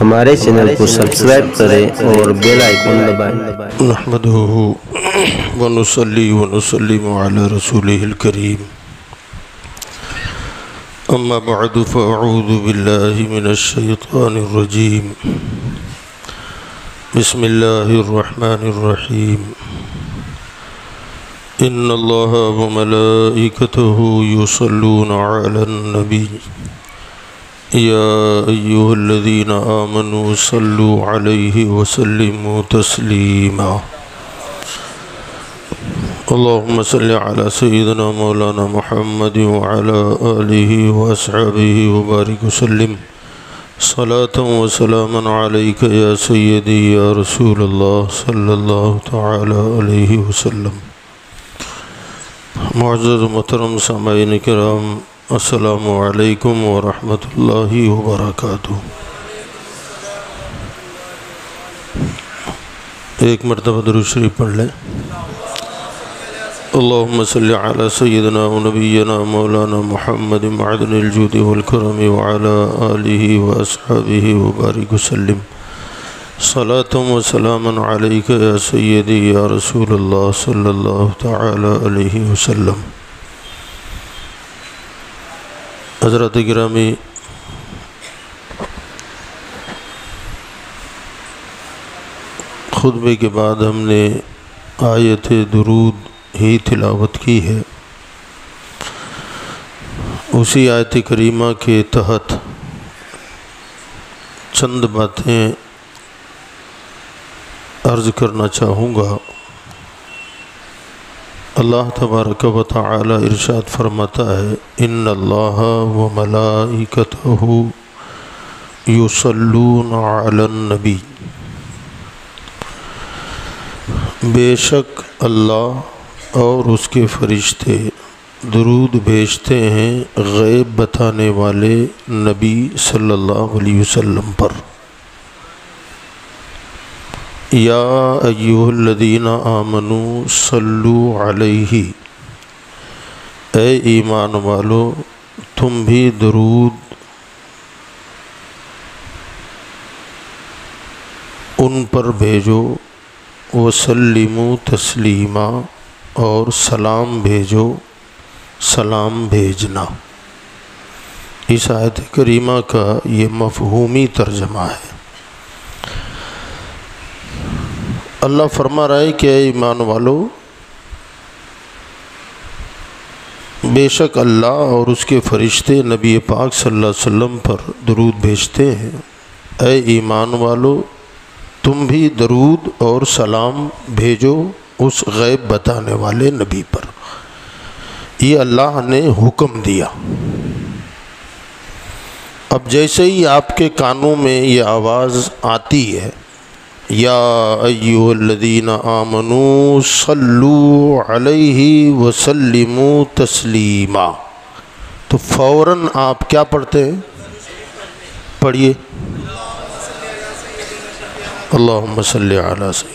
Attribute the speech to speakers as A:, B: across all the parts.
A: ہمارے چینل کو سبسکرائب کریں اور بیل آئیکن دبائیں۔
B: نحمدہ ونصلی ونسلم علی رسولہ الکریم، اما بعد فاعوذ باللہ من الشیطان الرجیم، بسم اللہ الرحمن الرحیم۔ ان اللہ وملائکتہ یصلون علی النبی یا ایہا الذین آمنوا صلوا علیہ وسلموا تسلیما۔ اللہم صل علی سیدنا مولانا محمد وعلی آلہ واصحابہ وبارک وسلم، صلاۃ و سلاما علیک یا سیدی یا رسول اللہ صلی اللہ تعالی علیہ وسلم۔ معزز محترم سامعین کرام، السلام علیکم ورحمۃ اللہ وبرکاتہ۔ ایک مرتبہ درود شریف پڑھ لیں۔ اللہم صلی علی سیدنا و نبینا مولانا محمد معدن الجود والکرم وعلی آلہ واصحابہ وبارک وسلم، صلاۃ و سلاما علیک یا سیدی یا رسول اللہ صلی اللہ تعالی علیہ وسلم۔ حضرات گرامی، خطبے کے بعد ہم نے آیت درود ہی تلاوت کی ہے۔ اسی آیت کریمہ کے تحت چند باتیں عرض کرنا چاہوں گا۔ اللہ تبارک و تعالی ارشاد فرماتا ہے، ان اللہ و ملائکتہ یصلون علی النبی، بے شک اللہ اور اس کے فرشتے درود بھیجتے ہیں غیب بتانے والے نبی صلی اللہ علیہ وسلم پر۔ یا ایہا الذین آمنوا صلوا علیہ، اے ایمان والو تم بھی درود ان پر بھیجو، وسلموا تسلیما، اور سلام بھیجو، سلام بھیجنا۔ اس آیت کریمہ کا یہ مفہومی ترجمہ ہے۔ اللہ فرما رہا ہے کہ اے ایمان والو، بے شک اللہ اور اس کے فرشتے نبی پاک صلی اللہ علیہ وسلم پر درود بھیجتے ہیں۔ اے ایمان والو تم بھی درود اور سلام بھیجو اس غیب بتانے والے نبی پر۔ یہ اللہ نے حکم دیا۔ اب جیسے ہی آپ کے کانوں میں یہ آواز آتی ہے، یا ایہا الذین آمنوا صلوا علیہ وسلموا تسلیما، تو فوراً آپ کیا پڑھتے ہیں؟ پڑھیے، اللہم صلی علی سیدنا۔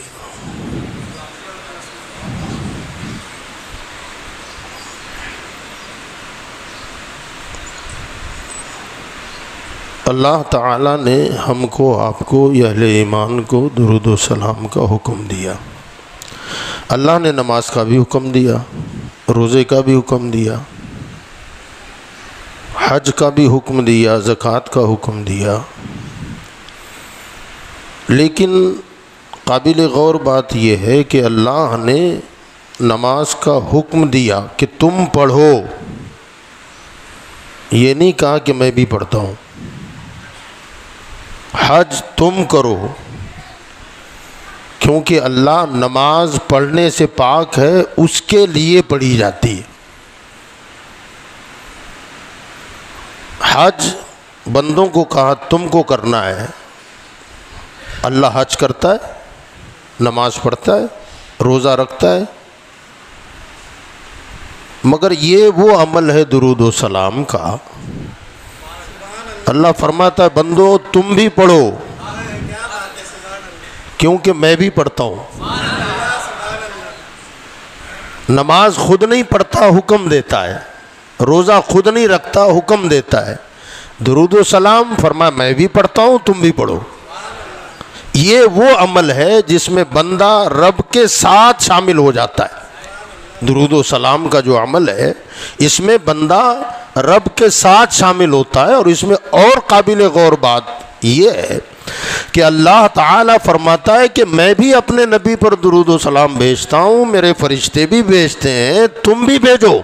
B: اللہ تعالیٰ نے ہم کو، آپ کو، اہل ایمان کو درود و سلام کا حکم دیا۔ اللہ نے نماز کا بھی حکم دیا، روزے کا بھی حکم دیا، حج کا بھی حکم دیا، زکوٰۃ کا حکم دیا۔ لیکن قابل غور بات یہ ہے کہ اللہ نے نماز کا حکم دیا کہ تم پڑھو، یہ نہیں کہا کہ میں بھی پڑھتا ہوں۔ حج تم کرو، کیونکہ اللہ نماز پڑھنے سے پاک ہے، اس کے لیے پڑھی جاتی ہے۔ حج بندوں کو کہا تم کو کرنا ہے۔ اللہ حج کرتا ہے، نماز پڑھتا ہے، روزہ رکھتا ہے، مگر یہ وہ عمل ہے درود و سلام کا۔ اللہ فرماتا ہے بندو تم بھی پڑھو، کیونکہ میں بھی پڑھتا ہوں۔ نماز خود نہیں پڑھتا، حکم دیتا ہے۔ روزہ خود نہیں رکھتا، حکم دیتا ہے۔ درود و سلام فرمایا میں بھی پڑھتا ہوں، تم بھی پڑھو۔ یہ وہ عمل ہے جس میں بندہ رب کے ساتھ شامل ہو جاتا ہے۔ درود و سلام کا جو عمل ہے اس میں بندہ رب کے ساتھ شامل ہوتا ہے، اور اس میں اور قابل غور بات یہ ہے کہ اللہ تعالیٰ فرماتا ہے کہ میں بھی اپنے نبی پر درود و سلام بھیجتا ہوں، میرے فرشتے بھی بھیجتے ہیں، تم بھی بھیجو۔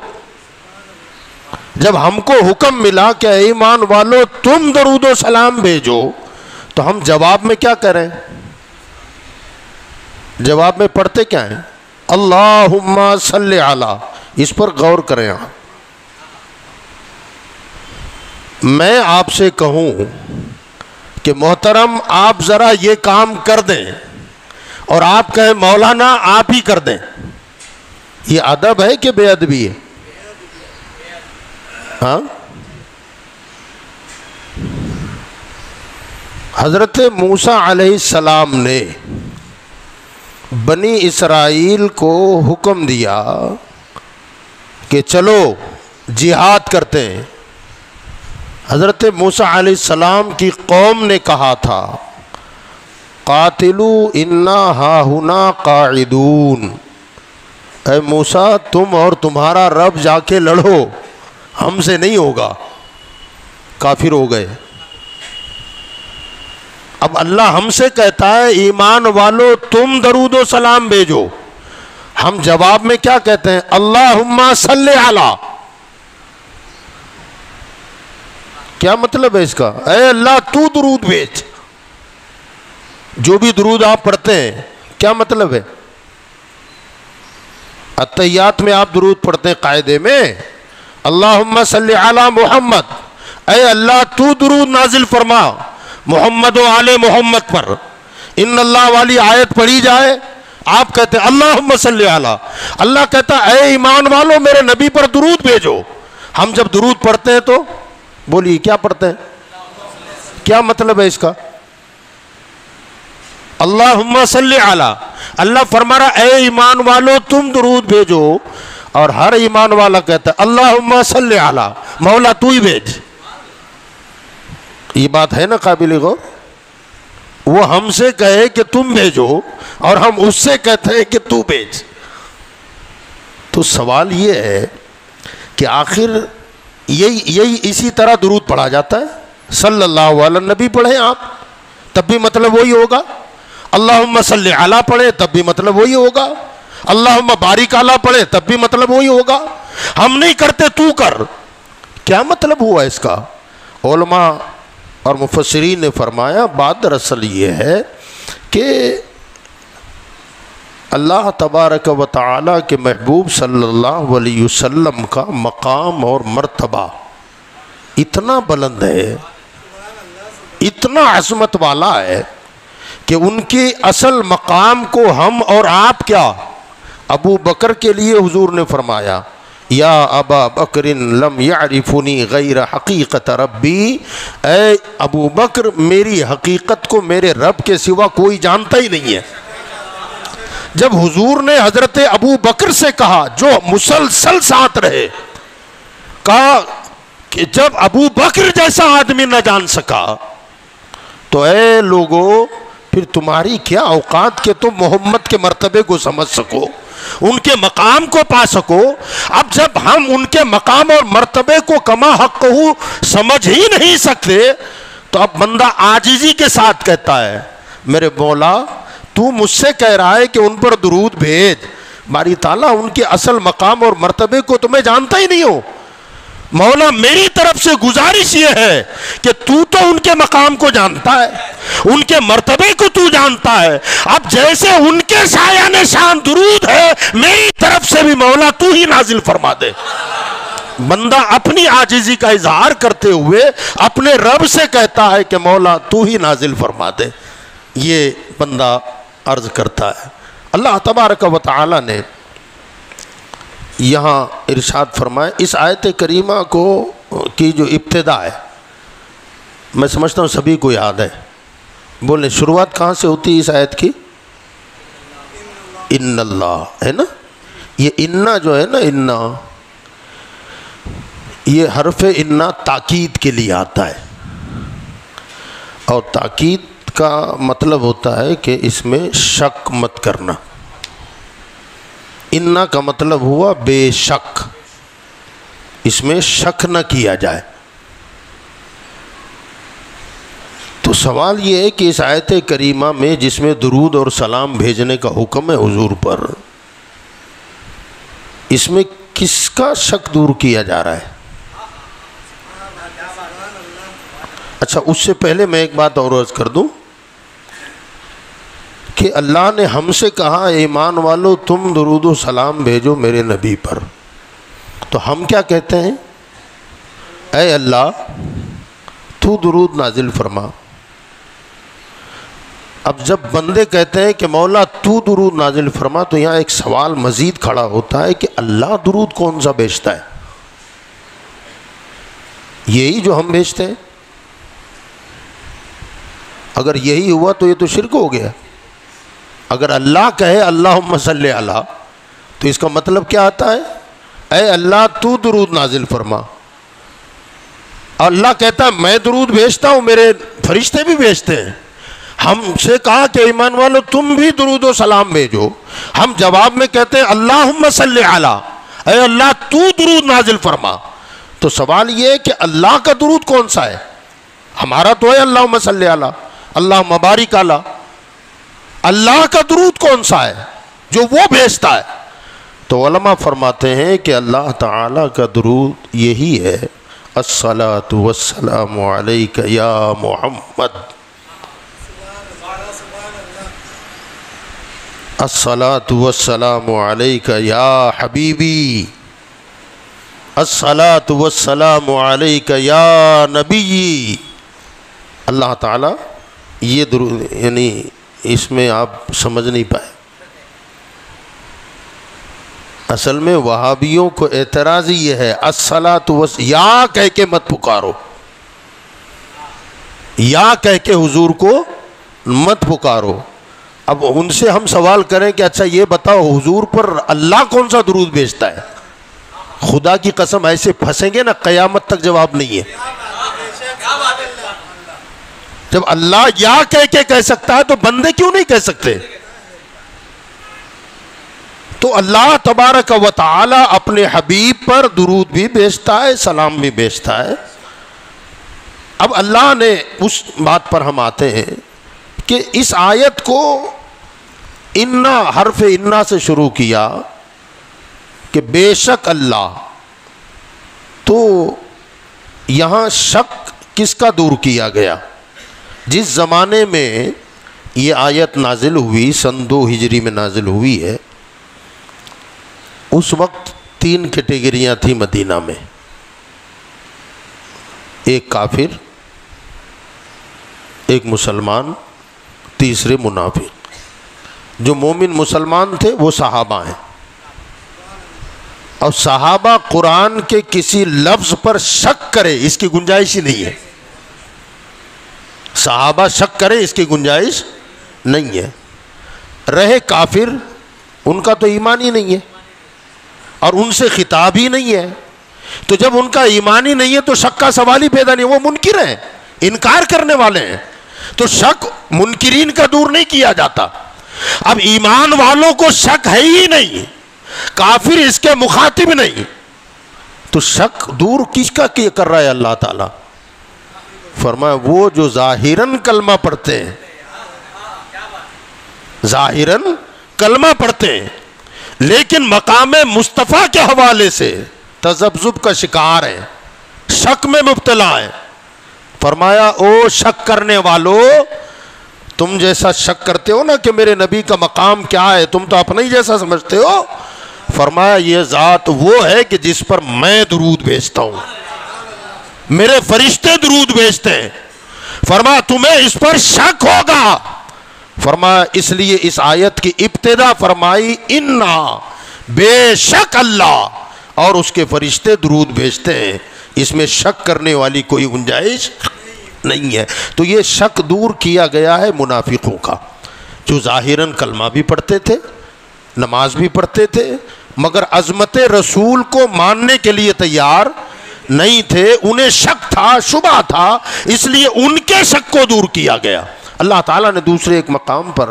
B: جب ہم کو حکم ملا کہ اے ایمان والو تم درود و سلام بھیجو، تو ہم جواب میں کیا کریں؟ جواب میں پڑھتے کیا ہیں؟ اللہم صلی علی۔ اس پر غور کریں آپ۔ میں آپ سے کہوں کہ محترم آپ ذرا یہ کام کر دیں، اور آپ کہیں مولانا آپ ہی کر دیں، یہ ادب ہے کہ بے ادبی ہے؟ ہاں؟ حضرت موسیٰ علیہ السلام نے بنی اسرائیل کو حکم دیا کہ چلو جہاد کرتے ہیں۔ حضرت موسیٰ علیہ السلام کی قوم نے کہا تھا قاتلوا انا ہاہنا قاعدون، اے موسیٰ تم اور تمہارا رب جا کے لڑو، ہم سے نہیں ہوگا۔ کافر ہو گئے۔ اب اللہ ہم سے کہتا ہے ایمان والو تم درود و سلام بھیجو، ہم جواب میں کیا کہتے ہیں؟ اللہم صلی علی۔ کیا مطلب ہے اس کا؟ اے اللہ تو درود بھیج۔ جو بھی درود آپ پڑھتے ہیں کیا مطلب ہے؟ اتحیات میں آپ درود پڑھتے ہیں قاعدے میں اللہم صلی علی محمد، اے اللہ تو درود نازل فرما محمد و آل محمد پر۔ ان اللہ والی آیت پڑھی جائے، آپ کہتے ہیں اللہم صلی علی۔ اللہ کہتا اے ایمان والو میرے نبی پر درود بھیجو۔ ہم جب درود پڑھتے ہیں تو بولیے کیا پڑھتے ہیں؟ کیا مطلب ہے اس کا؟ اللہم صلی علی۔ اللہ فرما رہا اے ایمان والو تم درود بھیجو، اور ہر ایمان والا کہتا ہے اللہم صلی علی، مولا تو ہی بھیج۔ یہ بات ہے نا قابل غور؟ وہ ہم سے کہے کہ تم بھیجو، اور ہم اس سے کہتے ہیں کہ تو بھیج۔ تو سوال یہ ہے کہ آخر یہی اسی طرح درود پڑھا جاتا ہے؟ صلی اللہ علیہ نبی پڑھیں آپ تب بھی مطلب وہی ہوگا، اللہم صلی علی پڑھیں تب بھی مطلب وہی ہوگا، اللہم بارک علی پڑھیں تب بھی مطلب وہی ہوگا۔ ہم نہیں کرتے تو کر، کیا مطلب ہوا اس کا؟ علماء اور مفسرین نے فرمایا بات دراصل یہ ہے کہ اللہ تبارک و تعالی کے محبوب صلی اللہ علیہ وسلم کا مقام اور مرتبہ اتنا بلند ہے، اتنا عظمت والا ہے کہ ان کے اصل مقام کو ہم اور آپ کیا؟ ابو بکر کے لیے حضور نے فرمایا یا ابا بکر لم یعرفنی غیر حقیقت ربی، اے ابو بکر میری حقیقت کو میرے رب کے سوا کوئی جانتا ہی نہیں ہے۔ جب حضور نے حضرت ابو بکر سے کہا جو مسلسل ساتھ رہے، کہا کہ جب ابو بکر جیسا آدمی نہ جان سکا تو اے لوگو پھر تمہاری کیا اوقات کہ تم محمد کے مرتبے کو سمجھ سکو، ان کے مقام کو پا سکو۔ اب جب ہم ان کے مقام اور مرتبے کو کما حق ہو سمجھ ہی نہیں سکتے تو اب بندہ عاجزی کے ساتھ کہتا ہے میرے مولا تو مجھ سے کہہ رہا ہے کہ ان پر درود بھیج، باری تعالیٰ ان کے اصل مقام اور مرتبے کو تمہیں جانتا ہی نہیں ہو۔ مولا میری طرف سے گزارش یہ ہے کہ تو ان کے مقام کو جانتا ہے، ان کے مرتبے کو تو جانتا ہے، اب جیسے ان کے سایہ نشان درود ہے میری طرف سے بھی مولا تو ہی نازل فرما دے۔ بندہ اپنی عاجزی کا اظہار کرتے ہوئے اپنے رب سے کہتا ہے کہ مولا تو ہی نازل فرما دے۔ یہ بندہ عرض کرتا ہے۔ اللہ تبارک و تعالی نے یہاں ارشاد فرمائے، اس آیت کریمہ کو کی جو ابتدا ہے میں سمجھتا ہوں سبھی کو یاد ہے، بولیں شروعات کہاں سے ہوتی ہے اس آیت کی؟ ان اللہ ہے نا، یہ انا جو ہے نا، انا یہ حرف انا تاکید کے لیے آتا ہے، اور تاکید کا مطلب ہوتا ہے کہ اس میں شک مت کرنا. انا کا مطلب ہوا بے شک، اس میں شک نہ کیا جائے. تو سوال یہ ہے کہ اس آیت کریمہ میں جس میں درود اور سلام بھیجنے کا حکم ہے حضور پر، اس میں کس کا شک دور کیا جا رہا ہے؟ اچھا، اس سے پہلے میں ایک بات اور عرض کر دوں کہ اللہ نے ہم سے کہا ایمان والو تم درود و سلام بھیجو میرے نبی پر، تو ہم کیا کہتے ہیں؟ اے اللہ تو درود نازل فرما. اب جب بندے کہتے ہیں کہ مولا تو درود نازل فرما، تو یہاں ایک سوال مزید کھڑا ہوتا ہے کہ اللہ درود کون سا بھیجتا ہے؟ یہی جو ہم بھیجتے ہیں؟ اگر یہی ہوا تو یہ تو شرک ہو گیا. اگر اللہ کہے اللہم صلی علی، تو اس کا مطلب کیا آتا ہے؟ اے اللہ تو درود نازل فرما. اللہ کہتا ہے میں درود بھیجتا ہوں، میرے فرشتے بھی بھیجتے ہیں. ہم سے کہا کہ ایمان والو تم بھی درود و سلام بھیجو، ہم جواب میں کہتے ہیں اللہم صلی علی، اے اللہ تو درود نازل فرما. تو سوال یہ ہے کہ اللہ کا درود کون سا ہے؟ ہمارا تو ہے اللہم صلی علی، اللہم بارک علی. اللہ کا درود کون سا ہے جو وہ بھیجتا ہے؟ تو علماء فرماتے ہیں کہ اللہ تعالیٰ کا درود یہی ہے، الصلاۃ والسلام علیک یا محمد، الصلاۃ والسلام علیک یا حبیبی، الصلاۃ والسلام علیک یا نبی. اللہ تعالیٰ یہ درود، یعنی اس میں آپ سمجھ نہیں پائے. اصل میں وہابیوں کو اعتراض یہ ہے الصلاۃ یا کہہ کے مت پکارو، یا کہہ کے حضور کو مت پکارو. اب ان سے ہم سوال کریں کہ اچھا یہ بتاؤ حضور پر اللہ کون سا درود بھیجتا ہے؟ خدا کی قسم ایسے پھنسیں گے نا قیامت تک جواب نہیں ہے. جب اللہ یا کہہ سکتا ہے تو بندے کیوں نہیں کہہ سکتے؟ تو اللہ تبارک و تعالی اپنے حبیب پر درود بھی بھیجتا ہے، سلام بھی بھیجتا ہے. اب اللہ نے اس بات پر ہم آتے ہیں کہ اس آیت کو انا، حرف انا سے شروع کیا کہ بے شک اللہ، تو یہاں شک کس کا دور کیا گیا؟ جس زمانے میں یہ آیت نازل ہوئی، سن 2 ہجری میں نازل ہوئی ہے، اس وقت 3 کیٹیگریاں تھیں مدینہ میں. ایک کافر، ایک مسلمان، تیسرے منافق. جو مومن مسلمان تھے وہ صحابہ ہیں، اور صحابہ قرآن کے کسی لفظ پر شک کرے اس کی گنجائش ہی نہیں ہے. صحابہ شک کرے اس کی گنجائش نہیں ہے. رہے کافر، ان کا تو ایمان ہی نہیں ہے اور ان سے خطاب ہی نہیں ہے. تو جب ان کا ایمان ہی نہیں ہے تو شک کا سوال ہی پیدا نہیں. وہ منکر ہیں، انکار کرنے والے ہیں. تو شک منکرین کا دور نہیں کیا جاتا. اب ایمان والوں کو شک ہے ہی نہیں، کافر اس کے مخاطب نہیں، تو شک دور کس کا کر رہا ہے اللہ تعالیٰ؟ فرمایا وہ جو ظاہراً کلمہ پڑھتے ہیں، ظاہراً کلمہ پڑھتے ہیں لیکن مقام مصطفیٰ کے حوالے سے تذبذب کا شکار ہیں، شک میں مبتلا ہیں. فرمایا او شک کرنے والو، تم جیسا شک کرتے ہو نا کہ میرے نبی کا مقام کیا ہے، تم تو اپنا ہی جیسا سمجھتے ہو. فرمایا یہ ذات وہ ہے کہ جس پر میں درود بھیجتا ہوں، میرے فرشتے درود بھیجتے ہیں. فرمایا تمہیں اس پر شک ہوگا. فرمایا اس لیے اس آیت کی ابتدا فرمائی انا، بے شک اللہ اور اس کے فرشتے درود بھیجتے ہیں. اس میں شک کرنے والی کوئی گنجائش نہیں ہے. تو یہ شک دور کیا گیا ہے منافقوں کا، جو ظاہراً کلمہ بھی پڑھتے تھے، نماز بھی پڑھتے تھے، مگر عظمت رسول کو ماننے کے لیے تیار نہیں تھے. انہیں شک تھا، شبہ تھا، اس لیے ان کے شک کو دور کیا گیا. اللہ تعالیٰ نے دوسرے ایک مقام پر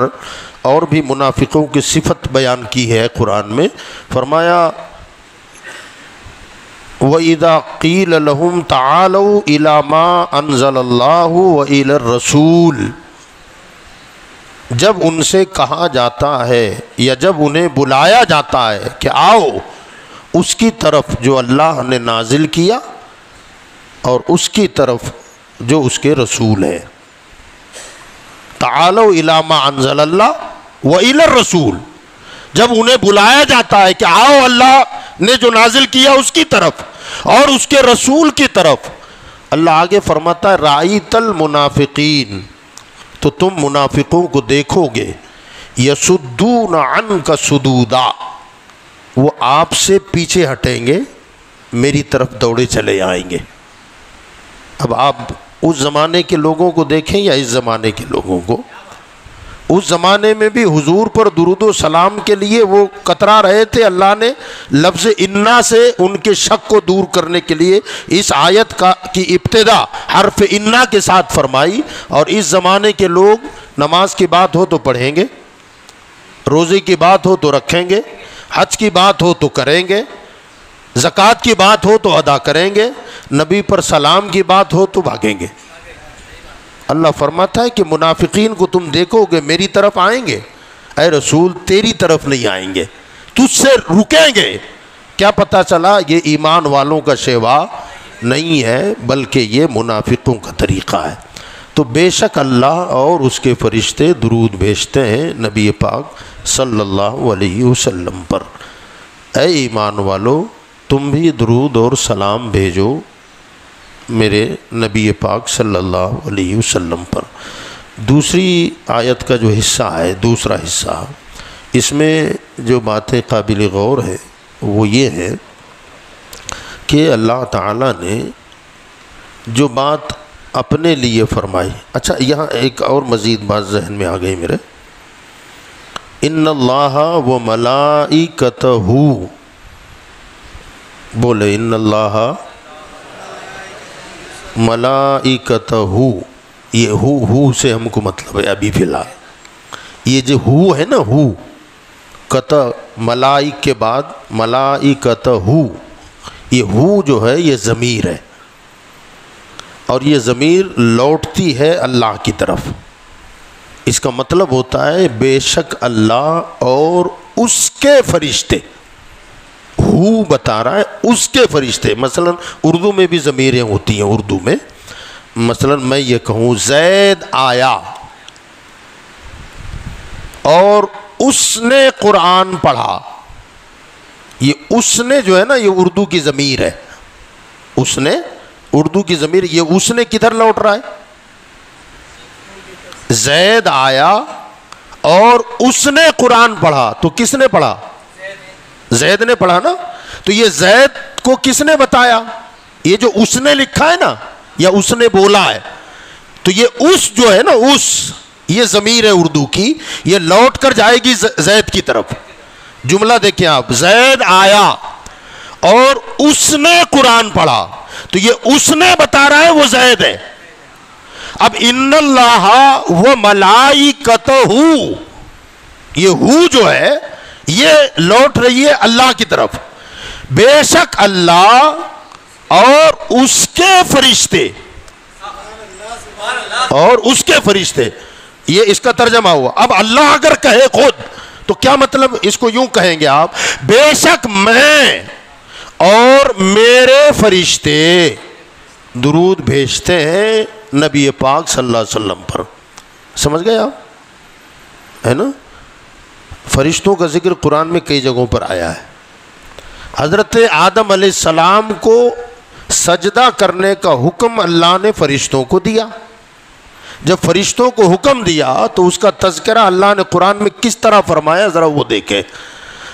B: اور بھی منافقوں کی صفت بیان کی ہے قرآن میں، فرمایا وَإِذَا قِيلَ لَهُمْ تَعَالَوْا إِلَى مَا أَنزَلَ اللَّهُ وَإِلَى الرَّسُولِ، جب ان سے کہا جاتا ہے یا جب انہیں بلایا جاتا ہے کہ آؤ اس کی طرف جو اللہ نے نازل کیا اور اس کی طرف جو اس کے رسول ہے، تعالوا الی ما انزل اللہ و الی الرسول، جب انہیں بلایا جاتا ہے کہ آؤ اللہ نے جو نازل کیا اس کی طرف اور اس کے رسول کی طرف، اللہ آگے فرماتا ہے رأیت المنافقین، تو تم منافقوں کو دیکھو گے، یصدون عنک صدودا، وہ آپ سے پیچھے ہٹیں گے، میری طرف دوڑے چلے آئیں گے۔ اب آپ اس زمانے کے لوگوں کو دیکھیں یا اس زمانے کے لوگوں کو، اس زمانے میں بھی حضور پر درود و سلام کے لیے وہ کترا رہے تھے، اللہ نے لفظ انا سے ان کے شک کو دور کرنے کے لیے اس آیت کی ابتدا حرف انا کے ساتھ فرمائی، اور اس زمانے کے لوگ نماز کی بات ہو تو پڑھیں گے، روزے کی بات ہو تو رکھیں گے، حج کی بات ہو تو کریں گے، زکوٰۃ کی بات ہو تو ادا کریں گے، نبی پر سلام کی بات ہو تو بھاگیں گے۔ اللہ فرماتا ہے کہ منافقین کو تم دیکھو گے میری طرف آئیں گے، اے رسول تیری طرف نہیں آئیں گے، تجھ سے رکیں گے۔ کیا پتہ چلا یہ ایمان والوں کا شیوا نہیں ہے بلکہ یہ منافقوں کا طریقہ ہے۔ تو بے شک اللہ اور اس کے فرشتے درود بھیجتے ہیں نبی پاک صلی اللہ علیہ وسلم پر۔ اے ایمان والو تم بھی درود اور سلام بھیجو میرے نبی پاک صلی اللہ علیہ وسلم پر۔ دوسری آیت کا جو حصہ ہے، دوسرا حصہ، اس میں جو باتیں قابل غور ہے وہ یہ ہے کہ اللہ تعالیٰ نے جو بات اپنے لیے فرمائی۔ اچھا یہاں ایک اور مزید بات ذہن میں آ گئی میرے، ان اللہ و ملائکتہ، بولے ان اللہ ملائکتہ، یہ ہو سے ہم کو مطلب ہے ابھی فی الحال، یہ جو ہو ہے نا، ہو کتا ملائک کے بعد ملائکتہ، یہ ہو جو ہے یہ ضمیر ہے، اور یہ ضمیر لوٹتی ہے اللہ کی طرف۔ اس کا مطلب ہوتا ہے بے شک اللہ اور اس کے فرشتے، ہو بتا رہا ہے اس کے فرشتے۔ مثلا اردو میں بھی ضمیریں ہوتی ہیں، اردو میں مثلا میں یہ کہوں زید آیا اور اس نے قرآن پڑھا، یہ اس نے جو ہے نا یہ اردو کی ضمیر ہے، اس نے اردو کی ضمیر، یہ اس نے کدھر لوٹ رہا ہے؟ زید آیا اور اس نے قرآن پڑھا، تو کس نے پڑھا؟ زید نے پڑھا نا، تو یہ زید کو کس نے بتایا؟ یہ جو اس نے لکھا ہے نا یا اس نے بولا ہے، تو یہ اس جو ہے نا، اس یہ ضمیر ہے اردو کی، یہ لوٹ کر جائے گی زید کی طرف۔ جملہ دیکھیں آپ، زید آیا اور اس نے قرآن پڑھا، تو یہ اس نے بتا رہا ہے وہ زید ہے۔ اب ان اللہ و ملائکتہ، یہ ہو جو ہے یہ لوٹ رہی ہے اللہ کی طرف، بے شک اللہ اور اس کے فرشتے، اور اس کے فرشتے، یہ اس کا ترجمہ ہوا۔ اب اللہ اگر کہے خود تو کیا مطلب؟ اس کو یوں کہیں گے آپ، بے شک میں اور میرے فرشتے درود بھیجتے ہیں نبی پاک صلی اللہ علیہ وسلم پر۔ سمجھ گئے آپ؟ ہے نا، فرشتوں کا ذکر قرآن میں کئی جگہوں پر آیا ہے۔ حضرت آدم علیہ السلام کو سجدہ کرنے کا حکم اللہ نے فرشتوں کو دیا۔ جب فرشتوں کو حکم دیا تو اس کا تذکرہ اللہ نے قرآن میں کس طرح فرمایا، ذرا وہ دیکھیں۔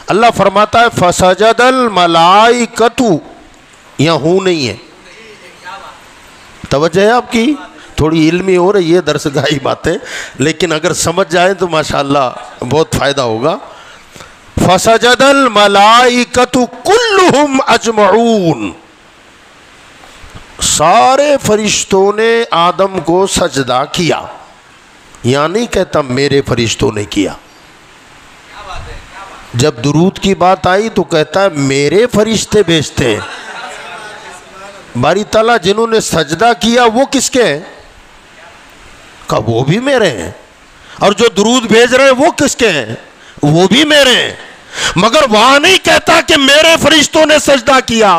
B: اللہ فرماتا ہے فسجد الملائکۃ، یہاں ہوں نہیں ہے، توجہ ہے آپ کی؟ تھوڑی علمی ہو رہی ہے درسگاہی باتیں، لیکن اگر سمجھ جائیں تو ماشاءاللہ بہت فائدہ ہوگا۔ فسجد الملائکۃ کلہم اجمعون، سارے فرشتوں نے آدم کو سجدہ کیا۔ یہاں نہیں کہتا میرے فرشتوں نے کیا. جب درود کی بات آئی تو کہتا ہے میرے فرشتے بھیجتے ہیں. باری تعالیٰ جنہوں نے سجدہ کیا وہ کس کے ہیں؟ کہا وہ بھی میرے ہیں. اور جو درود بھیج رہے ہیں وہ کس کے ہیں؟ وہ بھی میرے ہیں. مگر وہاں نہیں کہتا کہ میرے فرشتوں نے سجدہ کیا.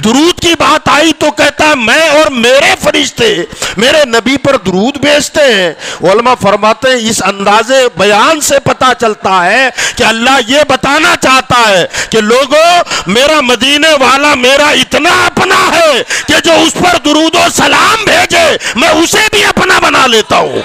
B: درود کی بات آئی تو کہتا ہے میں اور میرے فرشتے میرے نبی پر درود بھیجتے ہیں. علماء فرماتے ہیں اس انداز بیان سے پتہ چلتا ہے کہ اللہ یہ بتانا چاہتا ہے کہ لوگوں میرا مدینے والا میرا اتنا اپنا ہے کہ جو اس پر درود و سلام بھیجے میں اسے بھی اپنا بنا لیتا ہوں.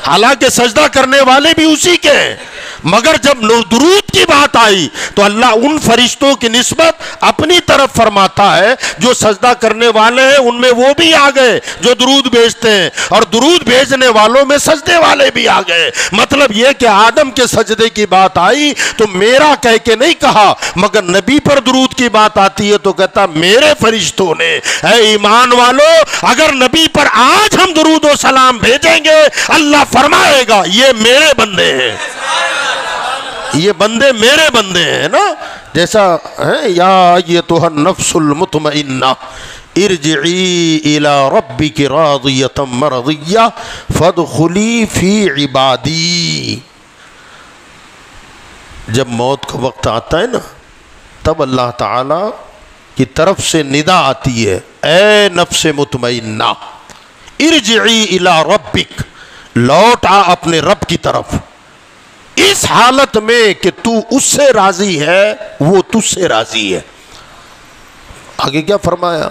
B: حالانکہ سجدہ کرنے والے بھی اسی کے ہیں. مگر جب درود کی بات آئی تو اللہ ان فرشتوں کی نسبت اپنی طرف فرماتا ہے. جو سجدہ کرنے والے ہیں ان میں وہ بھی آ گئے جو درود بھیجتے ہیں, اور درود بھیجنے والوں میں سجدے والے بھی آ گئے. مطلب یہ کہ آدم کے سجدے کی بات آئی تو میرا کہہ کے نہیں کہا, مگر نبی پر درود کی بات آتی ہے تو کہتا میرے فرشتوں نے. اے ایمان والو, اگر نبی پر آج ہم درود و سلام بھیجیں گے اللہ فرمائے گا یہ میرے بندے ہیں, یہ بندے میرے بندے ہیں نا. جیسا ہے یا ایتھا النفس المطمئنہ ارجعی الی ربک راضیۃ مرضیہ فادخلی فی عبادی. جب موت کا وقت آتا ہے نا تب اللہ تعالی کی طرف سے ندا آتی ہے, اے نفس مطمئنہ ارجعی الی ربک, لوٹ آ اپنے رب کی طرف. اس حالت میں کہ تو اس سے راضی ہے وہ تجھ سے راضی ہے. آگے کیا فرمایا؟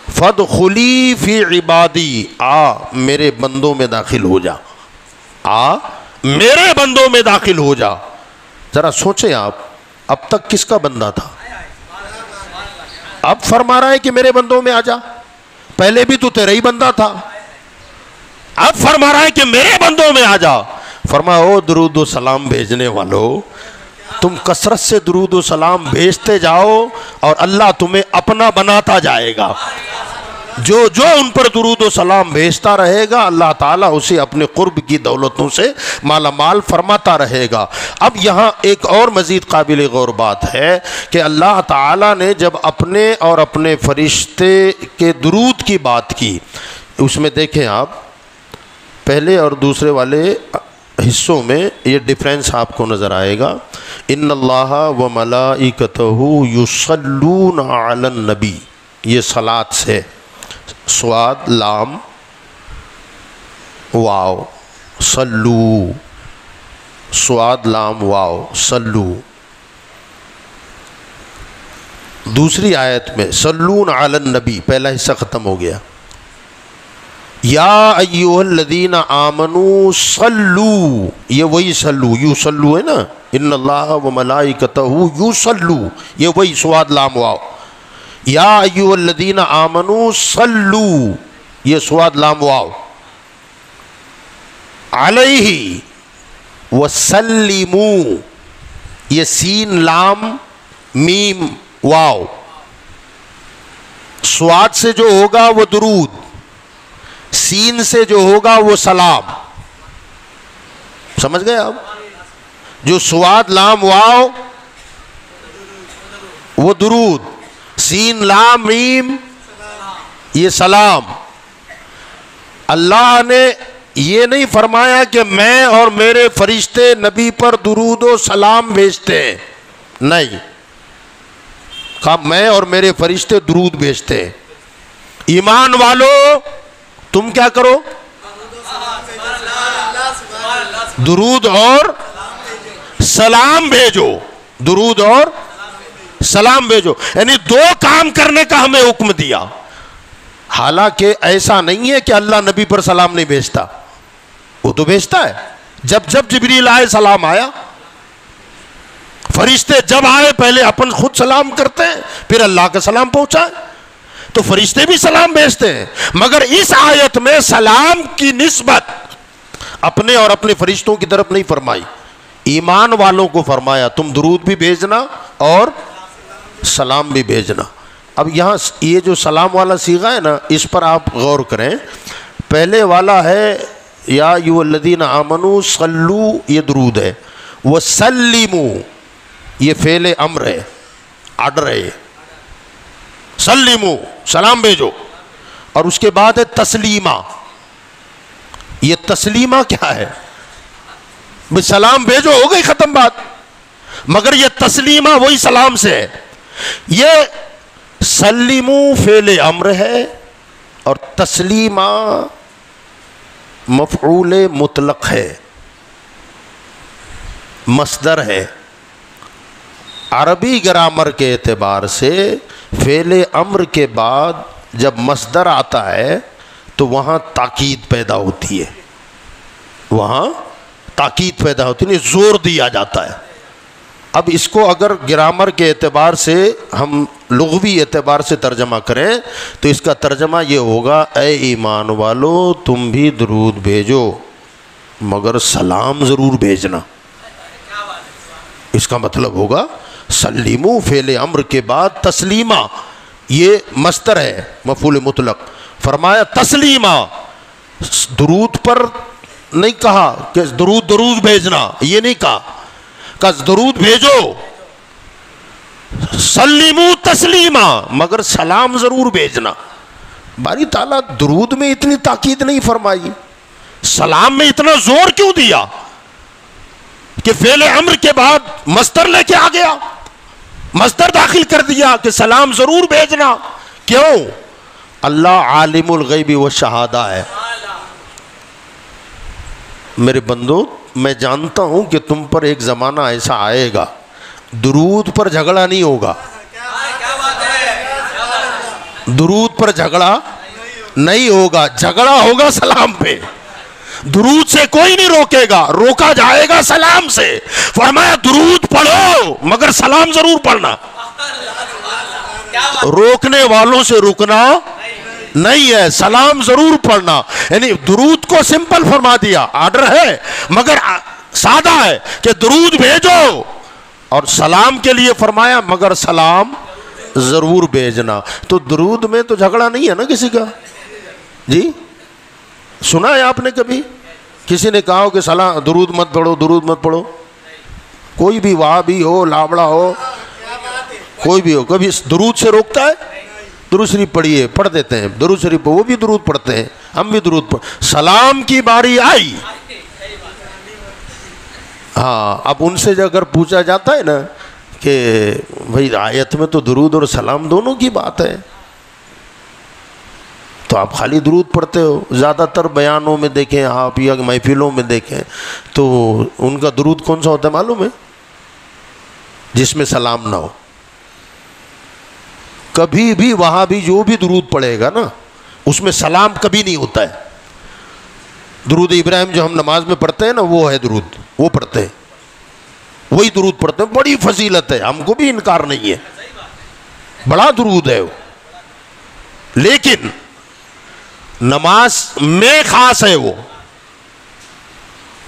B: فادخلی فی عبادی, آ میرے بندوں میں داخل ہو جا, آ میرے بندوں میں داخل ہو جا. ذرا سوچیں آپ, اب تک کس کا بندہ تھا؟ اب فرما رہا ہے کہ میرے بندوں میں آ جا. پہلے بھی تو تیرا ہی بندہ تھا, اب فرما رہا ہے کہ میرے بندوں میں آ جا. فرمایا او درود و سلام بھیجنے والو, تم کثرت سے درود و سلام بھیجتے جاؤ اور اللہ تمہیں اپنا بناتا جائے گا. جو ان پر درود و سلام بھیجتا رہے گا اللہ تعالیٰ اسے اپنے قرب کی دولتوں سے مالا مال فرماتا رہے گا. اب یہاں ایک اور مزید قابل غور بات ہے کہ اللہ تعالیٰ نے جب اپنے اور اپنے فرشتے کے درود کی بات کی, اس میں دیکھیں آپ پہلے اور دوسرے والے حصوں میں یہ ڈیفرنس آپ کو نظر آئے گا. ان اللہ و ملائکتہ یصلون علی النبی, یہ صلاۃ سے صاد لام واو, صلو صاد لام واو صلو. دوسری آیت میں صلون علی النبی, پہلا حصہ ختم ہو گیا. یا ایھا الذین آمنوا صلو, یہ وہی صلو, یو صلو ہے نا, ان اللہ و ملائکتہ یصلو, یہ وہی صاد لام واو. یا ایھا الذین آمنوا صلو, یہ صاد لام واو. علیہ وسلموا, یہ سین لام میم واو. صاد سے جو ہوگا وہ درود, سین سے جو ہوگا وہ سلام. سمجھ گئے آپ؟ جو صاد لام واو وہ درود, سین لام میم یہ سلام. اللہ نے یہ نہیں فرمایا کہ میں اور میرے فرشتے نبی پر درود و سلام بھیجتے ہیں, نہیں, کہا میں اور میرے فرشتے درود بھیجتے ہیں. ایمان والو تم کیا کرو؟ درود اور سلام بھیجو, درود اور سلام بھیجو. یعنی دو کام کرنے کا ہمیں حکم دیا. حالانکہ ایسا نہیں ہے کہ اللہ نبی پر سلام نہیں بھیجتا, وہ تو بھیجتا ہے. جب جبریل آئے سلام آیا, فرشتے جب آئے پہلے اپن خود سلام کرتے ہیں پھر اللہ کا سلام پہنچائے, تو فرشتے بھی سلام بھیجتے ہیں. مگر اس آیت میں سلام کی نسبت اپنے اور اپنے فرشتوں کی طرف نہیں فرمائی, ایمان والوں کو فرمایا تم درود بھی بھیجنا اور سلام بھی بھیجنا. اب یہاں یہ جو سلام والا صیغہ ہے نا, اس پر آپ غور کریں. پہلے والا ہے یا ایھا الذین آمنوا صلو یہ درود ہے، وسلموا یہ فعل امر ہے، آرڈر ہے، سلموا سلام بھیجو، اور اس کے بعد ہے تسلیمہ. یہ تسلیمہ کیا ہے؟ بھئی سلام بھیجو، ہو گئی ختم بات. مگر یہ تسلیمہ وہی سلام سے ہے. یہ سلموا فعل امر ہے اور تسلیمہ مفعول مطلق ہے، مصدر ہے. عربی گرامر کے اعتبار سے فعل امر کے بعد جب مصدر آتا ہے تو وہاں تاکید پیدا ہوتی ہے، وہاں تاکید پیدا ہوتی ہے، زور دیا جاتا ہے. اب اس کو اگر گرامر کے اعتبار سے ہم لغوی اعتبار سے ترجمہ کریں تو اس کا ترجمہ یہ ہوگا، اے ایمان والو تم بھی درود بھیجو مگر سلام ضرور بھیجنا. اس کا مطلب ہوگا سلیمو فعل امر کے بعد تسلیمہ یہ مصدر ہے مفعول مطلق. فرمایا تسلیمہ، درود پر نہیں کہا کہ درود بھیجنا، یہ نہیں کہا کہ درود بھیجو، سلیمو تسلیمہ مگر سلام ضرور بھیجنا. باری تعالیٰ درود میں اتنی تاکید نہیں فرمائی، سلام میں اتنا زور کیوں دیا کہ فعل امر کے بعد مصدر لے کے آ گیا، مصدر داخل کر دیا کہ سلام ضرور بھیجنا؟ کیوں؟ اللہ عالم الغیب والشہادہ ہے. میرے بندو میں جانتا ہوں کہ تم پر ایک زمانہ ایسا آئے گا درود پر جھگڑا نہیں ہوگا، درود پر جھگڑا نہیں ہوگا، جھگڑا ہوگا سلام پہ. درود سے کوئی نہیں روکے گا، روکا جائے گا سلام سے. فرمایا درود پڑھو مگر سلام ضرور پڑھنا. روکنے والوں سے رکنا نہیں ہے، سلام ضرور پڑھنا. یعنی درود کو سمپل فرما دیا، آرڈر ہے مگر سادہ ہے کہ درود بھیجو، اور سلام کے لیے فرمایا مگر سلام ضرور بھیجنا. تو درود میں تو جھگڑا نہیں ہے نا کسی کا؟ جی سنا ہے آپ نے کبھی کسی نے کہا ہو کہ سلام درود مت پڑھو، درود مت پڑھو؟ کوئی بھی وہابی ہو، لابڑا ہو، کوئی بھی ہو، کبھی درود سے روکتا ہے؟ درود شریف پڑھیے، پڑھ دیتے ہیں درود شریف، وہ بھی درود پڑھتے ہیں، ہم بھی درود پڑھ. سلام کی باری آئی، ہاں اب ان سے اگر پوچھا جاتا ہے نا کہ بھئی آیت میں تو درود اور سلام دونوں کی بات ہے، تو آپ خالی درود پڑھتے ہو. زیادہ تر بیانوں میں دیکھیں آپ یا محفلوں میں دیکھیں تو ان کا درود کون سا ہوتا ہے معلوم ہے؟ جس میں سلام نہ ہو. کبھی بھی وہاں بھی جو بھی درود پڑھے گا نا اس میں سلام کبھی نہیں ہوتا ہے. درود ابراہیم جو ہم نماز میں پڑھتے ہیں نا وہ ہے درود، وہ پڑھتے ہیں، وہی درود پڑھتے ہیں. بڑی فضیلت ہے، ہم کو بھی انکار نہیں ہے، بڑا درود ہے وہ. لیکن نماز میں خاص ہے وہ،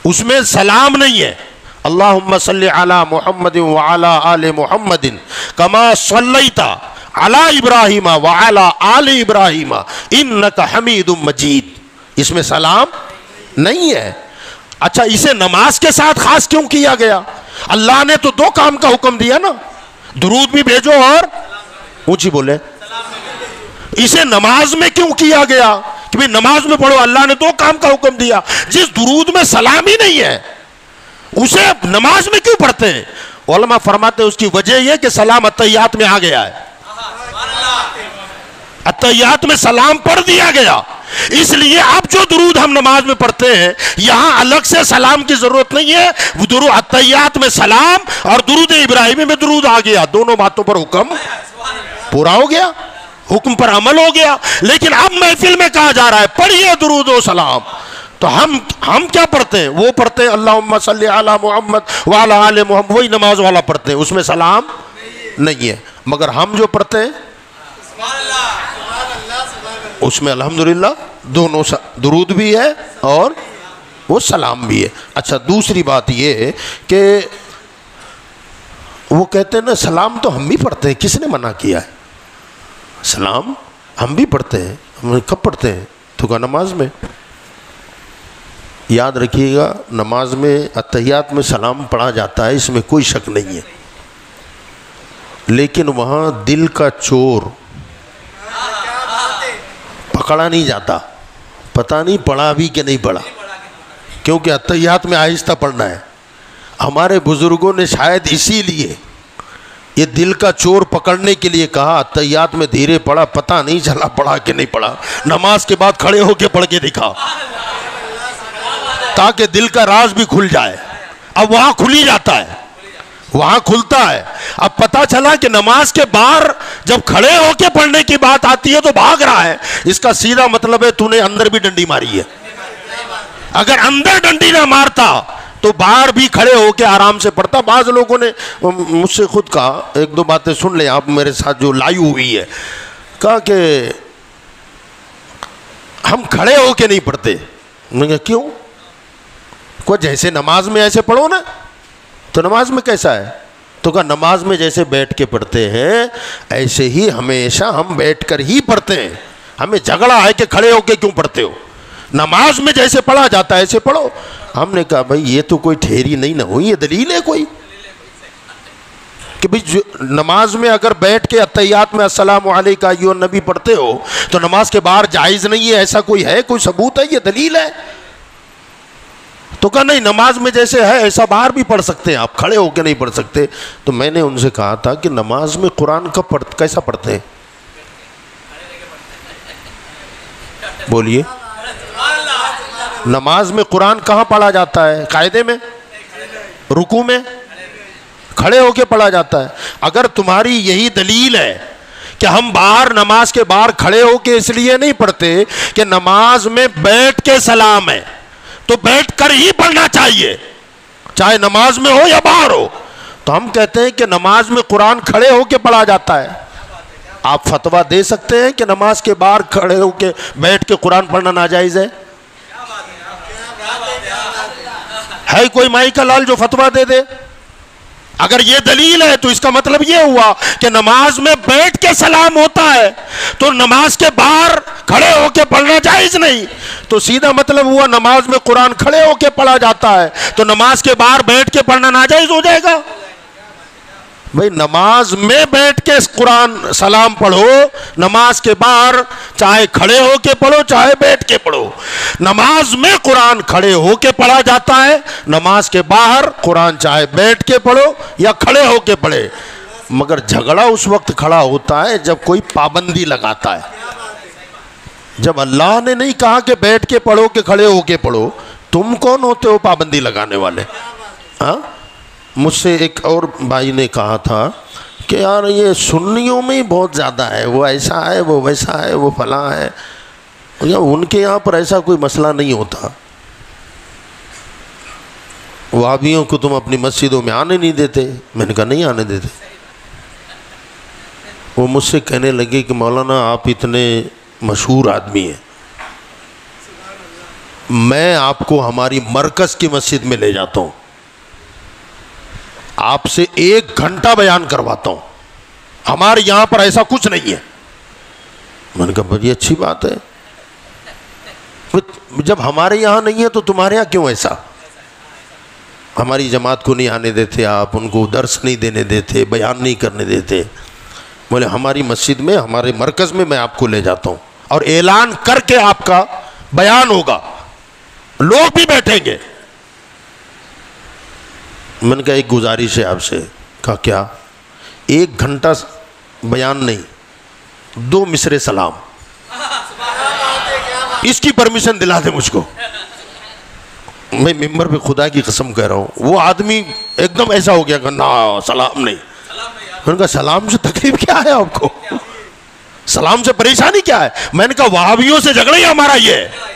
B: اس میں سلام نہیں ہے. اللہم صلی علی محمد وعلی آل محمد کما صلیت علی ابراہیم وعلی آل ابراہیم انک حمید مجید. اس میں سلام نہیں ہے. اچھا اسے نماز کے ساتھ خاص کیوں کیا گیا؟ اللہ نے تو دو کام کا حکم دیا نا، درود بھی بھیجو اور اونچی بولے. اسے نماز میں کیوں کیا گیا کہ بھی نماز میں پڑھو؟ اللہ نے دو کام کا حکم دیا. جس درود میں سلام ہی نہیں ہے اسے نماز میں کیوں پڑھتے ہیں؟ علماء فرماتے ہیں اس کی وجہ یہ کہ سلام اتحیات میں آ گیا ہے، اتحیات میں سلام پڑھ دیا گیا. اس لیے اب جو درود ہم نماز میں پڑھتے ہیں یہاں الگ سے سلام کی ضرورت نہیں ہے. درود اتحیات میں سلام اور درود ابراہیمی میں درود آ گیا، دونوں باتوں پر حکم پورا ہو گیا، حکم پر عمل ہو گیا. لیکن اب محفل میں کہا جا رہا ہے پڑھیے درود و سلام، تو ہم کیا پڑھتے ہیں؟ وہ پڑھتے ہیں اللہم صلی علی محمد وعلی آل محمد، وہی نماز والا پڑھتے ہیں، اس میں سلام نہیں ہے. مگر ہم جو پڑھتے ہیں اس میں الحمدللہ دونوں درود بھی ہے اور وہ سلام بھی ہے. اچھا دوسری بات یہ ہے کہ وہ کہتے ہیں نا سلام تو ہم بھی پڑھتے ہیں، کس نے منع کیا ہے؟ سلام ہم بھی پڑھتے ہیں. ہم کب پڑھتے ہیں؟ تو کہا نماز میں. یاد رکھیے گا نماز میں اتحیات میں سلام پڑھا جاتا ہے، اس میں کوئی شک نہیں ہے، لیکن وہاں دل کا چور پکڑا نہیں جاتا، پتہ نہیں پڑھا بھی کہ نہیں پڑھا، کیونکہ اتحیات میں آہستہ پڑھنا ہے۔ ہمارے بزرگوں نے شاید اسی لیے یہ دل کا چور پکڑنے کے لیے کہا اتحیات میں دھیرے پڑھا، پتہ نہیں چلا پڑھا کہ نہیں پڑھا، نماز کے بعد کھڑے ہو کے پڑھ کے دکھا تاکہ دل کا راز بھی کھل جائے۔ اب وہاں کھل ہی جاتا ہے، وہاں کھلتا ہے۔ اب پتہ چلا کہ نماز کے باہر جب کھڑے ہو کے پڑھنے کی بات آتی ہے تو بھاگ رہا ہے، اس کا سیدھا مطلب ہے تو نے اندر بھی ڈنڈی ماری ہے۔ اگر اندر ڈنڈی نہ مارتا تو باہر بھی کھڑے ہو کے آرام سے پڑھتا۔ بعض لوگوں نے مجھ سے خود کہا، ایک دو باتیں سن لیں آپ میرے ساتھ جو لائی ہوئی ہے، کہا کہ ہم کھڑے ہو کے نہیں پڑھتے۔ میں نے کہا کیوں؟ کوئی جیسے نماز میں ایسے پڑھو نا، تو نماز میں کیسا ہے؟ تو کہا نماز میں جیسے بیٹھ کے پڑھتے ہیں ایسے ہی ہمیشہ ہم بیٹھ کر ہی پڑھتے ہیں، ہمیں جھگڑا ہے کہ کھڑے ہو کے کیوں پڑھتے ہو، نماز میں جیسے پڑھا جاتا ہے ایسے پڑھو۔ ہم نے کہا بھائی یہ تو کوئی ٹھہری نہیں نہ ہوئی، یہ دلیل ہے کوئی کہ بھائی نماز میں اگر بیٹھ کے اتحیات میں السلام علیکم ایھا النبی پڑھتے ہو تو نماز کے باہر جائز نہیں ہے، ایسا کوئی ہے، کوئی ثبوت ہے، یہ دلیل ہے؟ تو کہا نہیں، نماز میں جیسے ہے ایسا باہر بھی پڑھ سکتے ہیں آپ، کھڑے ہو کے نہیں پڑھ سکتے۔ تو میں نے ان سے کہا تھا کہ نماز میں قرآن کیسا پڑھتے ہیں؟ بولیے، نماز میں قرآن کہاں پڑھا جاتا ہے؟ قاعدے میں، رکوع میں، کھڑے ہو کے پڑھا جاتا ہے۔ اگر تمہاری یہی دلیل ہے کہ ہم باہر نماز کے باہر کھڑے ہو کے اس لیے نہیں پڑھتے کہ نماز میں بیٹھ کے سلام ہے، تو بیٹھ کر ہی پڑھنا چاہیے چاہے نماز میں ہو یا باہر ہو۔ تو ہم کہتے ہیں کہ نماز میں قرآن کھڑے ہو کے پڑھا جاتا ہے۔ آپ فتویٰ دے سکتے ہیں کہ نماز کے باہر کھڑے ہو کے بیٹھ کے قرآن پڑھنا ناجائز ہے؟ ہے کوئی مائی کا لال جو فتویٰ دے دے؟ اگر یہ دلیل ہے تو اس کا مطلب یہ ہوا کہ نماز میں بیٹھ کے سلام ہوتا ہے تو نماز کے باہر کھڑے ہو کے پڑھنا جائز نہیں، تو سیدھا مطلب ہوا نماز میں قرآن کھڑے ہو کے پڑھا جاتا ہے تو نماز کے باہر بیٹھ کے پڑھنا ناجائز ہو جائے گا؟ بھئی نماز میں بیٹھ کے قرآن سلام پڑھو، نماز کے باہر چاہے کھڑے ہو کے پڑھو چاہے بیٹھ کے پڑھو، نماز میں قرآن کھڑے ہو کے پڑھا جاتا ہے، نماز کے باہر قرآن چاہے بیٹھ کے پڑھو یا کھڑے ہو کے پڑھے۔ مگر جھگڑا اس وقت کھڑا ہوتا ہے جب کوئی پابندی لگاتا ہے۔ جب اللہ نے نہیں کہا کہ بیٹھ کے پڑھو کہ کھڑے ہو کے پڑھو، تم کون ہوتے ہو پابندی لگانے والے؟ ہاں، مجھ سے ایک اور بھائی نے کہا تھا کہ یار یہ سنیوں میں ہی بہت زیادہ ہے، وہ ایسا ہے، وہ ویسا ہے، وہ فلاں ہے، یا ان کے یہاں پر ایسا کوئی مسئلہ نہیں ہوتا۔ وہابیوں کو تم اپنی مسجدوں میں آنے نہیں دیتے؟ میں نے کہا نہیں آنے دیتے۔ وہ مجھ سے کہنے لگے کہ مولانا آپ اتنے مشہور آدمی ہیں، میں آپ کو ہماری مرکز کی مسجد میں لے جاتا ہوں، آپ سے 1 گھنٹہ بیان کرواتا ہوں، ہمارے یہاں پر ایسا کچھ نہیں ہے۔ میں نے کہا بڑی اچھی بات ہے، جب ہمارے یہاں نہیں ہے تو تمہارے یہاں کیوں ایسا؟ ہماری جماعت کو نہیں آنے دیتے آپ، ان کو درس نہیں دینے دیتے، بیان نہیں کرنے دیتے۔ بولے ہماری مسجد میں، ہمارے مرکز میں میں آپ کو لے جاتا ہوں اور اعلان کر کے آپ کا بیان ہوگا، لوگ بھی بیٹھیں گے۔ میں نے کہا ایک گزارش ہے آپ سے۔ کہا کیا؟ 1 گھنٹہ بیان نہیں، 2 مصرے سلام، اس کی پرمیشن دلا دے مجھ کو۔ میں ممبر پہ خدا کی قسم کہہ رہا ہوں، وہ آدمی ایک دم ایسا ہو گیا کہ نا سلام نہیں۔ میں نے کہا سلام سے تکلیف کیا ہے آپ کو؟ سلام سے پریشانی کیا ہے؟ میں نے کہا وہابیوں سے جھگڑا ہی ہمارا یہ ہے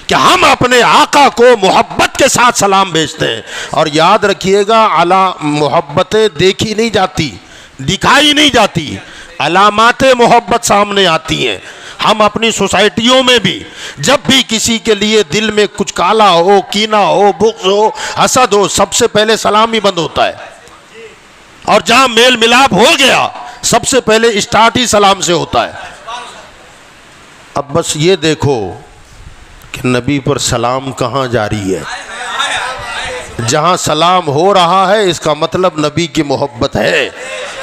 B: کہ ہم اپنے آقا کو محبت کے ساتھ سلام بھیجتے ہیں، اور یاد رکھیے گا محبتیں دیکھی نہیں جاتی، دکھائی نہیں جاتی، علامات محبت سامنے آتی ہیں۔ ہم اپنی سوسائٹیوں میں بھی جب بھی کسی کے لیے دل میں کچھ کالا ہو، کینہ ہو، بغض ہو، حسد ہو، سب سے پہلے سلام ہی بند ہوتا ہے، اور جہاں میل ملاپ ہو گیا سب سے پہلے اسٹارٹ ہی سلام سے ہوتا ہے۔ اب بس یہ دیکھو کہ کہ نبی پر سلام کہاں جاری ہے؟ جہاں سلام ہو رہا ہے اس کا مطلب نبی کی محبت ہے،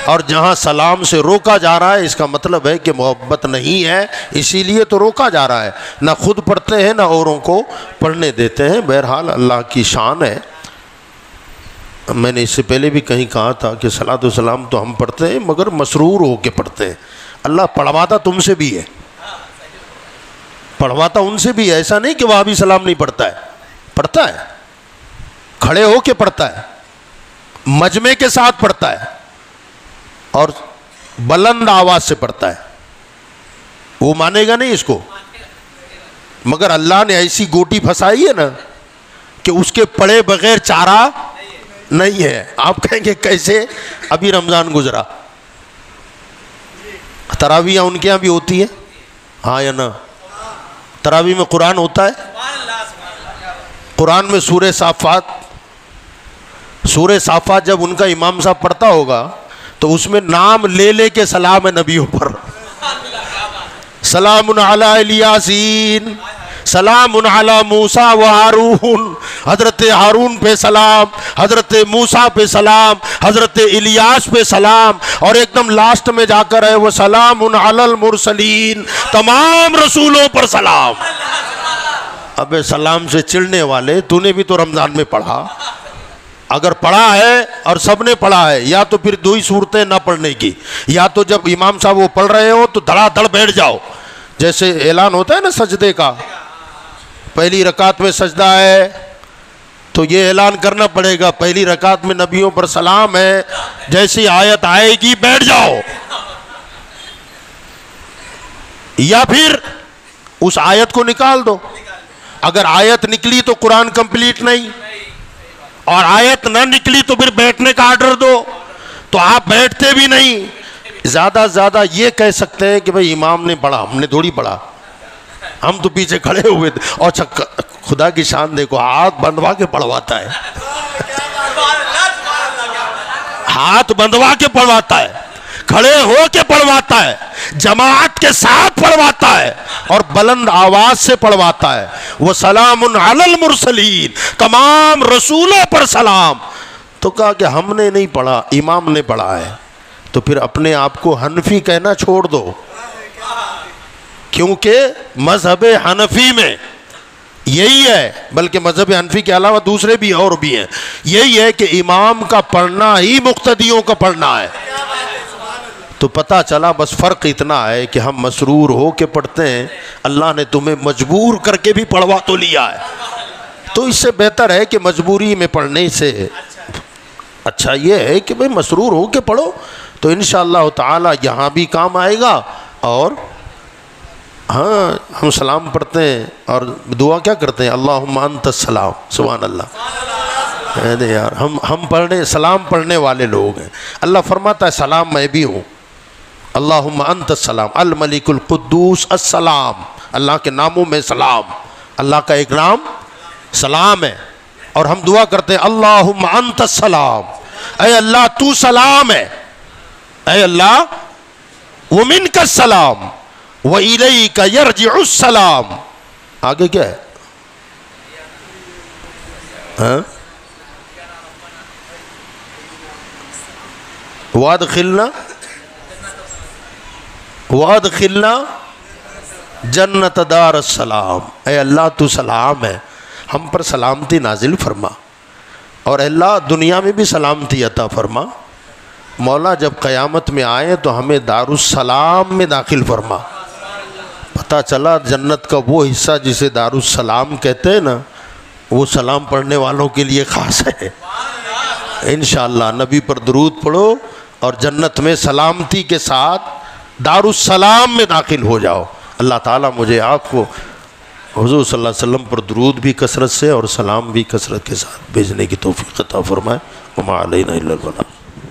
B: اور جہاں سلام سے روکا جا رہا ہے اس کا مطلب ہے کہ محبت نہیں ہے، اسی لیے تو روکا جا رہا ہے۔ نہ خود پڑھتے ہیں نہ اوروں کو پڑھنے دیتے ہیں۔ بہرحال اللہ کی شان ہے۔ میں نے اس سے پہلے بھی کہیں کہا تھا کہ صلاۃ و سلام تو ہم پڑھتے ہیں مگر مسرور ہو کے پڑھتے ہیں۔ اللہ پڑھواتا تم سے بھی ہے، پڑھواتا ان سے بھی ہے، ایسا نہیں کہ وہاں بھی سلام نہیں پڑھتا ہے، پڑھتا ہے، کھڑے ہو کے پڑھتا ہے، مجمع کے ساتھ پڑھتا ہے، اور بلند آواز سے پڑھتا ہے۔ وہ مانے گا نہیں اس کو، مگر اللہ نے ایسی گوٹی پھنسائی ہے نا کہ اس کے پڑھے بغیر چارہ نہیں ہے۔ آپ کہیں گے کیسے؟ ابھی رمضان گزرا، تراویح ان کے یہاں بھی ہوتی ہے، ہاں یا نا؟ تراویح میں قرآن ہوتا ہے، قرآن میں سورہ صافات جب ان کا امام صاحب پڑھتا ہوگا تو اس میں نام لے لے کے سلام ہے نبیوں پر۔ سلام علی الیاسین، سلام علی موسیٰ و ہارون، حضرت ہارون پہ سلام، حضرت موسیٰ پہ سلام، حضرت الیاس پہ سلام، اور ایک دم لاسٹ میں جا کر ہے وہ سلام علی المرسلین، تمام رسولوں پر سلام۔ ابے سلام سے چڑھنے والے، تو نے بھی تو رمضان میں پڑھا، اگر پڑھا ہے اور سب نے پڑھا ہے، یا تو پھر دو ہی صورتیں نہ پڑھنے کی، یا تو جب امام صاحب وہ پڑھ رہے ہو تو دھڑا دھڑ بیٹھ جاؤ، جیسے اعلان ہوتا ہے نا سجدے کا، پہلی رکعت میں سجدہ ہے تو یہ اعلان کرنا پڑے گا پہلی رکعت میں نبیوں پر سلام ہے، جیسی آیت آئے گی بیٹھ جاؤ، یا پھر اس آیت کو نکال دو۔ اگر آیت نکلی تو قرآن کمپلیٹ نہیں، اور آیت نہ نکلی تو پھر بیٹھنے کا آرڈر دو، تو آپ بیٹھتے بھی نہیں۔ زیادہ زیادہ یہ کہہ سکتے ہیں کہ بھئی امام نے پڑھا، ہم نے تھوڑی پڑھا، ہم تو پیچھے کھڑے ہوئے تھے۔ اور خدا کی شان دیکھو، ہاتھ بندھوا کے پڑھواتا ہے، ہاتھ بندھوا کے پڑھواتا ہے، کھڑے ہو کے پڑھواتا ہے، جماعت کے ساتھ پڑھواتا ہے، اور بلند آواز سے پڑھواتا ہے۔ وہ سلام علی المرسلین، تمام رسولوں پر سلام۔ تو کہا کہ ہم نے نہیں پڑھا، امام نے پڑھا ہے، تو پھر اپنے آپ کو حنفی کہنا چھوڑ دو، کیونکہ مذہب حنفی میں یہی ہے، بلکہ مذہب حنفی کے علاوہ دوسرے بھی اور بھی ہیں، یہی ہے کہ امام کا پڑھنا ہی مقتدیوں کا پڑھنا ہے۔ تو پتہ چلا بس فرق اتنا ہے کہ ہم مسرور ہو کے پڑھتے ہیں، اللہ نے تمہیں مجبور کر کے بھی پڑھوا تو لیا ہے، تو اس سے بہتر ہے کہ مجبوری میں پڑھنے سے اچھا یہ ہے کہ بھئی مسرور ہو کے پڑھو، تو انشاءاللہ تعالی یہاں بھی کام آئے گا۔ اور ہاں ہم سلام پڑھتے ہیں اور دعا کیا کرتے ہیں؟ اللہم انت السلام، سبحان اللہ۔ یار ہم پڑھنے سلام پڑھنے والے لوگ ہیں۔ اللہ فرماتا ہے سلام میں بھی ہوں، اللہم انت السلام، الملک القدوس السلام، اللہ کے ناموں میں سلام، اللہ کا ایک نام سلام ہے۔ اور ہم دعا کرتے ہیں اللہم انت السلام، اے اللہ تو سلام ہے، اے اللہ ومنک السلام وإلیک یرجع السلام۔ آگے کیا ہے؟ ہاں وادخلنا جنت دار السلام، اے اللہ تو سلام ہے، ہم پر سلامتی نازل فرما، اور اے اللہ دنیا میں بھی سلامتی عطا فرما۔ مولا جب قیامت میں آئے تو ہمیں دار السلام میں داخل فرما۔ پتہ چلا جنت کا وہ حصہ جسے دار السلام کہتے ہیں نا، وہ سلام پڑھنے والوں کے لیے خاص ہے۔ انشاءاللہ نبی پر درود پڑھو اور جنت میں سلامتی کے ساتھ دار السلام میں داخل ہو جاؤ۔ اللہ تعالیٰ مجھے آپ کو حضور صلی اللہ علیہ وسلم پر درود بھی کثرت سے اور سلام بھی کثرت کے ساتھ بھیجنے کی توفیق عطا فرمائے۔ وما علینا الا البلاغ۔